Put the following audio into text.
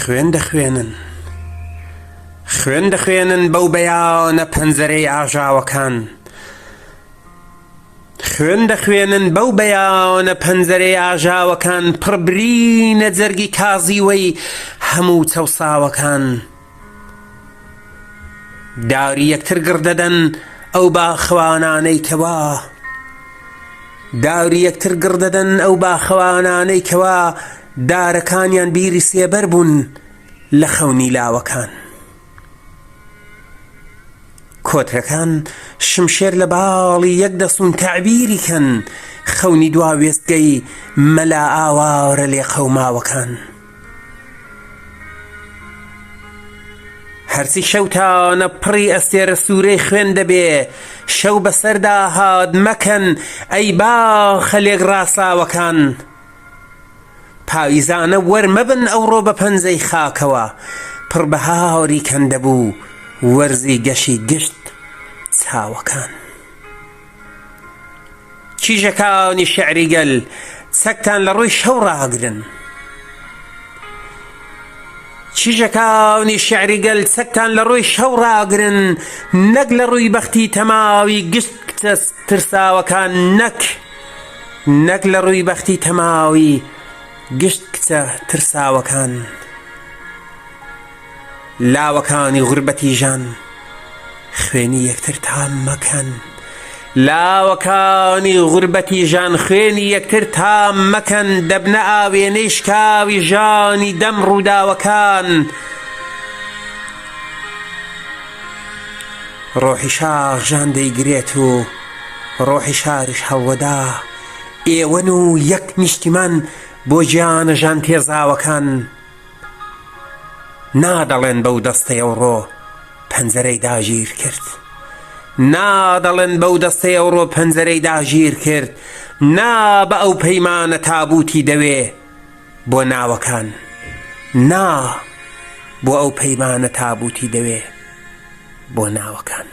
خوێن دەخوێنن خوێن دەخوێنن بەو بەیانە پەنجەرەی ئاژاوەکان خوێن دەخوێنن بەو بەیانە پەنجەرەی ئاژاوەکان پڕبرینە جەرگی کازیوەی هەموو چەوساوەکان داری یەکتر گڕدەدەن ئەو باخەوانانەی کەوا داری یەکتر گڕدەدەن ئەو باخەوانانەی کەوا دارەکانیان بیری سێبەر بوون لە خەونی لاوەکان کۆترەکان شمشێر لە باڵی یەک دەسون تەعبیری کەن خەونی دوا وێستگەی مەلا ئاوارە لێ قەوماوەکان هەرچی شەوتانە پڕی ئەستێرە سوورەی خوێن دەبێ شەو بەسەردا هات مەکەن ئەی باخە لێک ڕاساوەکان پاییزانە وەرمەبن ئەوڕۆ بە پەنجەی خاکەوە پڕبەهاری کەندەبوو وەرزی گەشی گشت چاوەکان کیژەکانی شێعری گەل چەکتان لە ڕووی شەو ڕاگرن کیژەکانی شێعری گەل چەکتان لە ڕووی شەو ڕاگرن نەک لە ڕووی بەختی تەماوی گشت کچە ترساوەکان نەک لە ڕووی بەختی تەماوی گشت کچە ترساوەکان لاوەکانی غوربەتی ژان خوێنی یەکتر تام مەکەن لاوەکانی غوربەتی ژان خوێنی یەکتر تام مەکەن دەبنە ئاوێنەی شکاوی ژانی دەم ڕووداوەکان ڕۆحی شاخ ژان دەیگرێت و ڕۆحی شاریش هەڵوەدا ئێوەن و یەک نیشتیمان بۆ گیانە ژان تێزاوەکان نادەڵێن بەو دەستەی ئەوڕۆ پەنجەرەی داگیر کرد نادەڵێن بەو دەستەی ئەوڕۆ پەنجەرەی داگیر کرد نا بە ئەو پەیمانە تابوتی دەوێ بۆ ناوەکان نا بۆ ئەو پەیمانە تابوتی دەوێ بۆ ناوەکان